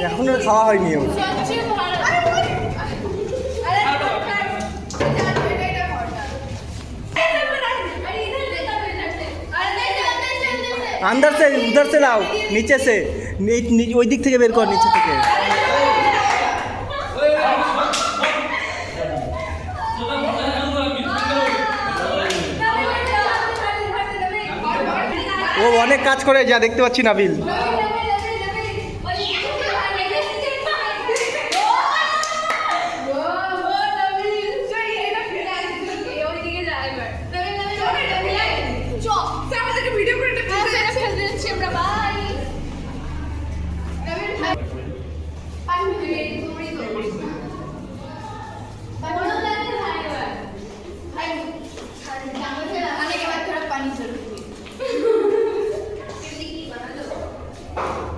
এখন আর খাওয়া হয়নি ওর। अंदर से उधर से लाओ, नीचे से ওই দিক থেকে বের কর, নিচে থেকে। ও অনেক কাজ করে, যা দেখতে পাচ্ছি নাবিল।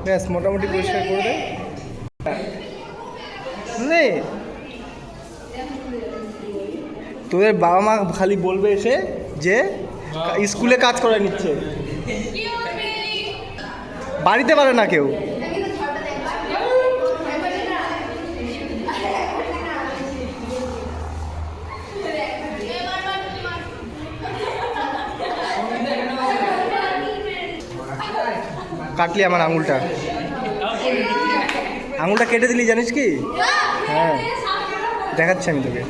ব্যাস মোটামুটি পরিষ্কার করে দে। তোদের বাবা মা খালি বলবে এসে যে স্কুলে কাজ করে নিচ্ছে, বাড়িতে পারে না কেউ। কাটলি আমার আঙুলটা, আঙুলটা কেটে দিলি জানিস কি? হ্যাঁ দেখাচ্ছি আমি তোকে।